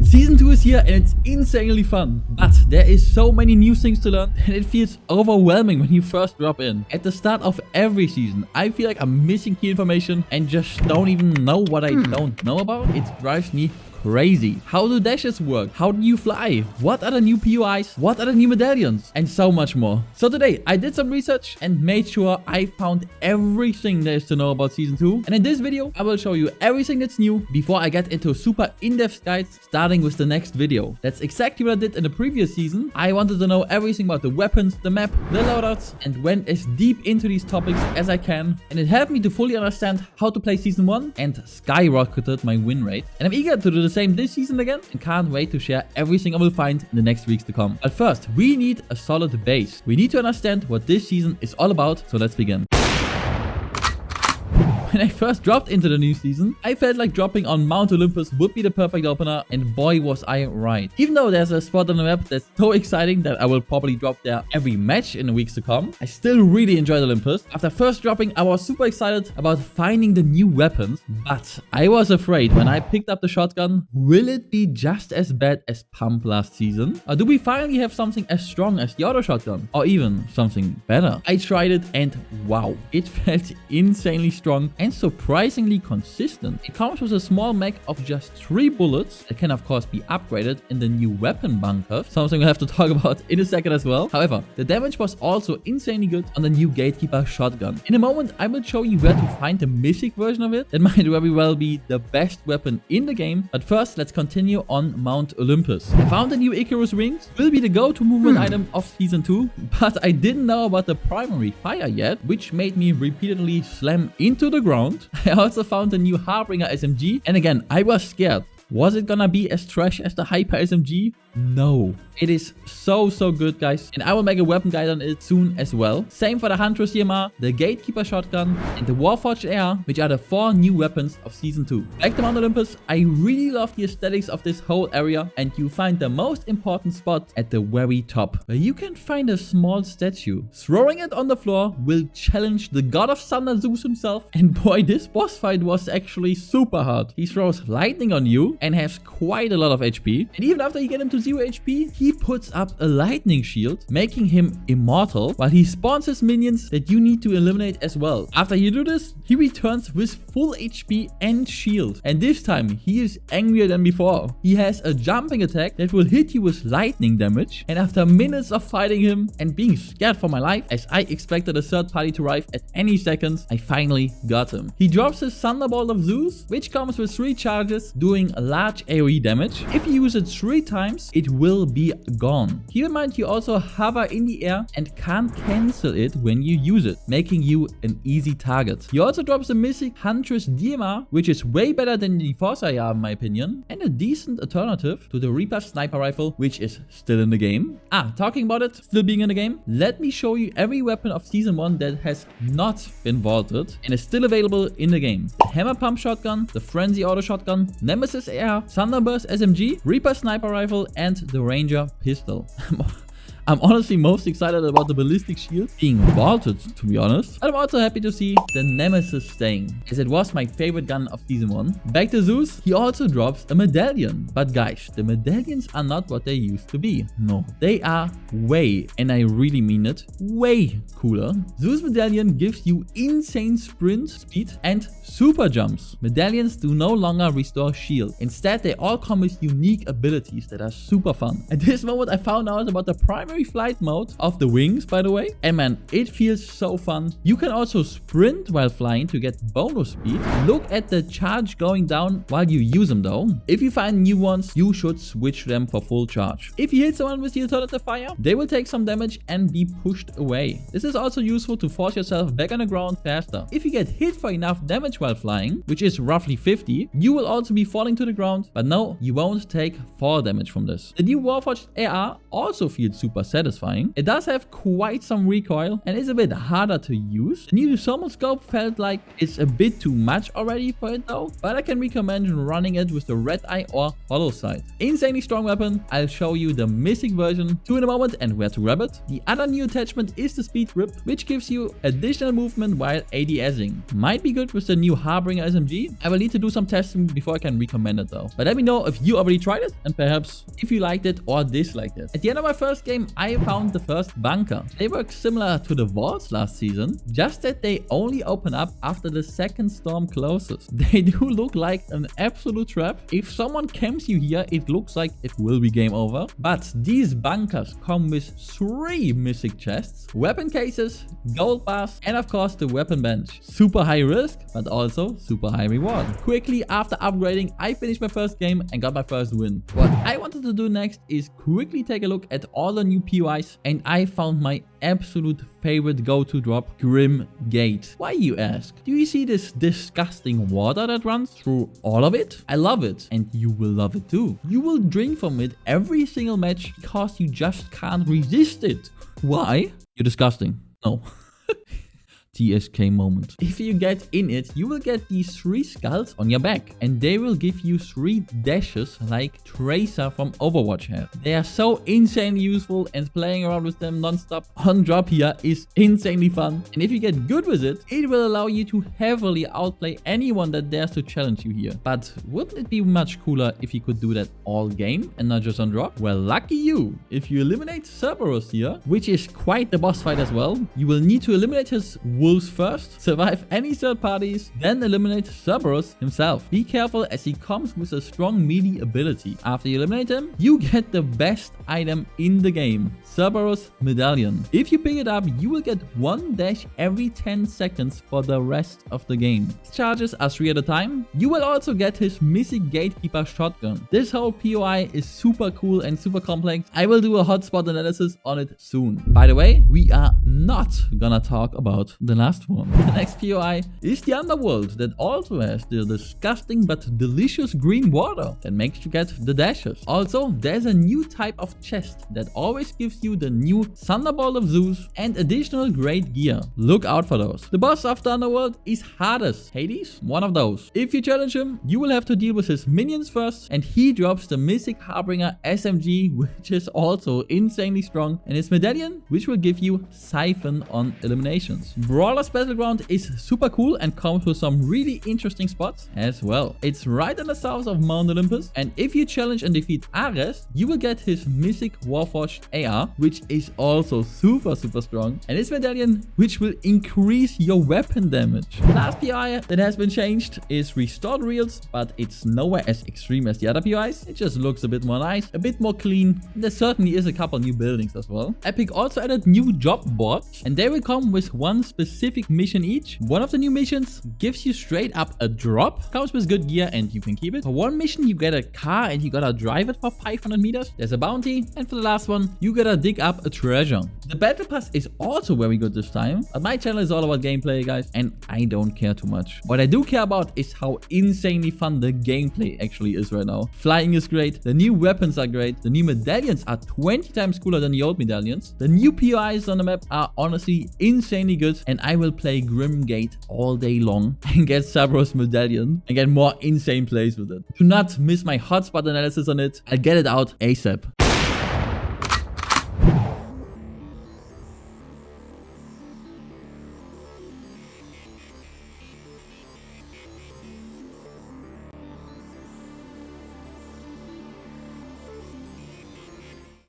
Season 2 is here and it's insanely fun, but there is so many new things to learn and it feels overwhelming when you first drop in. At the start of every season, I feel like I'm missing key information and just don't even know what I don't know about. It drives me crazy. How do dashes work? How do you fly? What are the new POIs? What are the new medallions? And so much more. So today I did some research and made sure I found everything there is to know about Season 2. And in this video, I will show you everything that's new before I get into super in-depth guides, starting with the next video. That's exactly what I did in the previous season. I wanted to know everything about the weapons, the map, the loadouts, and went as deep into these topics as I can. And it helped me to fully understand how to play Season 1 and skyrocketed my win rate. And I'm eager to do the same this season again and can't wait to share everything I will find in the next weeks to come. But first, we need a solid base. We need to understand what this season is all about, so let's begin. When I first dropped into the new season, I felt like dropping on Mount Olympus would be the perfect opener, and boy was I right. Even though there's a spot on the map that's so exciting that I will probably drop there every match in the weeks to come, I still really enjoyed Olympus. After first dropping, I was super excited about finding the new weapons, but I was afraid when I picked up the shotgun, will it be just as bad as Pump last season? Or do we finally have something as strong as the auto shotgun? Or even something better? I tried it and wow, it felt insanely strong and surprisingly consistent. It comes with a small mag of just 3 bullets that can of course be upgraded in the new weapon bunkers, something we'll have to talk about in a second as well. However, the damage was also insanely good on the new Gatekeeper shotgun. In a moment, I will show you where to find the mythic version of it. That might very well be the best weapon in the game, but first let's continue on Mount Olympus. I found the new Icarus rings, will be the go-to movement item of Season 2, but I didn't know about the primary fire yet, which made me repeatedly slam into the ground. I also found a new Harbinger SMG, and again, I was scared. Was it gonna be as trash as the Hyper SMG? No. It is so good, guys, and I will make a weapon guide on it soon as well. Same for the Huntress EMR, the Gatekeeper shotgun, and the Warforged AR, which are the 4 new weapons of Season 2. Back to Mount Olympus, I really love the aesthetics of this whole area, and you find the most important spot at the very top, where you can find a small statue. Throwing it on the floor will challenge the god of thunder Zeus himself, and boy, this boss fight was actually super hard. He throws lightning on you and has quite a lot of HP, and even after you get him to 0 HP, he puts up a lightning shield, making him immortal, while he spawns his minions that you need to eliminate as well. After you do this, he returns with full HP and shield, and this time he is angrier than before. He has a jumping attack that will hit you with lightning damage, and after minutes of fighting him and being scared for my life, as I expected a third party to arrive at any second, I finally got him. He drops his Thunderbolt of Zeus, which comes with 3 charges, doing a large AoE damage. If you use it 3 times, it will be gone. Keep in mind you also hover in the air and can't cancel it when you use it, making you an easy target. He also drops the mythic Huntress DMR, which is way better than the Forza AR in my opinion, and a decent alternative to the Reaper sniper rifle, which is still in the game. Talking about it still being in the game, let me show you every weapon of Season 1 that has not been vaulted and is still available in the game. The Hammer Pump shotgun, the Frenzy auto shotgun, Nemesis AR, Thunderburst SMG, Reaper sniper rifle, and the Ranger pistol. I'm honestly most excited about the ballistic shield being vaulted, to be honest. But I'm also happy to see the Nemesis staying, as it was my favorite gun of Season 1. Back to Zeus, he also drops a medallion. But guys, the medallions are not what they used to be. No, they are way, and I really mean it, way cooler. Zeus medallion gives you insane sprint speed and super jumps. Medallions do no longer restore shield. Instead, they all come with unique abilities that are super fun. At this moment, I found out about the primary flight mode of the wings, by the way, and man, it feels so fun. You can also sprint while flying to get bonus speed. Look at the charge going down while you use them though. If you find new ones, you should switch them for full charge. If you hit someone with the alternative fire, they will take some damage and be pushed away. This is also useful to force yourself back on the ground faster. If you get hit for enough damage while flying, which is roughly 50, you will also be falling to the ground, but no, you won't take 4 damage from this. The new Warforged AR also feels super satisfying. It does have quite some recoil and is a bit harder to use. The new thermal scope felt like it's a bit too much already for it though, but I can recommend running it with the red eye or hollow sight. Insanely strong weapon. I'll show you the Mythic version 2 in a moment and where to grab it. The other new attachment is the speed grip, which gives you additional movement while ADSing. Might be good with the new Harbinger SMG. I will need to do some testing before I can recommend it though. But let me know if you already tried it and perhaps if you liked it or disliked it. At the end of my first game, I found the first bunker. They work similar to the vaults last season, just that they only open up after the second storm closes. They do look like an absolute trap. If someone camps you here, it looks like it will be game over. But these bunkers come with 3 mythic chests, weapon cases, gold bars, and of course the weapon bench. Super high risk, but also super high reward. Quickly after upgrading, I finished my first game and got my first win. What I wanted to do next is quickly take a look at all the new POIs, and I found my absolute favorite go-to drop, Grim Gate. Why, you ask? Do you see this disgusting water that runs through all of it? I love it, and you will love it too. You will drink from it every single match because you just can't resist it. Why? You're disgusting. No. TSK moment. If you get in it, you will get these 3 skulls on your back, and they will give you 3 dashes like Tracer from Overwatch has. They are so insanely useful, and playing around with them non-stop on drop here is insanely fun. And if you get good with it, it will allow you to heavily outplay anyone that dares to challenge you here. But wouldn't it be much cooler if you could do that all game and not just on drop? Well, lucky you. If you eliminate Cerberus here, which is quite the boss fight as well, you will need to eliminate his wolves first, survive any third parties, then eliminate Cerberus himself. Be careful as he comes with a strong melee ability. After you eliminate him, you get the best item in the game, Cerberus Medallion. If you pick it up, you will get 1 dash every 10 seconds for the rest of the game. His charges are 3 at a time. You will also get his Mythic Gatekeeper shotgun. This whole POI is super cool and super complex. I will do a hotspot analysis on it soon. By the way, we are not gonna talk about the last one. The next POI is the Underworld that also has the disgusting but delicious green water that makes you get the dashes. Also, there's a new type of chest that always gives you the new Thunderbolt of Zeus and additional great gear. Look out for those. The boss of the Underworld is Hades. Hades? One of those. If you challenge him, you will have to deal with his minions first, and he drops the Mythic Harbinger SMG, which is also insanely strong, and his medallion, which will give you Siphon on eliminations. Brawler's Battleground is super cool and comes with some really interesting spots as well. It's right in the south of Mount Olympus, and if you challenge and defeat Ares, you will get his Mythic Warforged AR, which is also super strong, and his medallion, which will increase your weapon damage. The last POI that has been changed is Restored Reels, but it's nowhere as extreme as the other POIs. It just looks a bit more nice, a bit more clean. There certainly is a couple new buildings as well. Epic also added new job boards, and they will come with one specific mission each. One of the new missions gives you straight up a drop, comes with good gear and you can keep it. For one mission you get a car and you gotta drive it for 500 meters. There's a bounty, and for the last one you gotta dig up a treasure. The battle pass is also very good this time, but my channel is all about gameplay, guys, and I don't care too much. What I do care about is how insanely fun the gameplay actually is right now. Flying is great, the new weapons are great, the new medallions are 20 times cooler than the old medallions, the new POIs on the map are honestly insanely good, and I will play Grim Gate all day long and get Cerberus Medallion and get more insane plays with it. Do not miss my hotspot analysis on it. I'll get it out ASAP.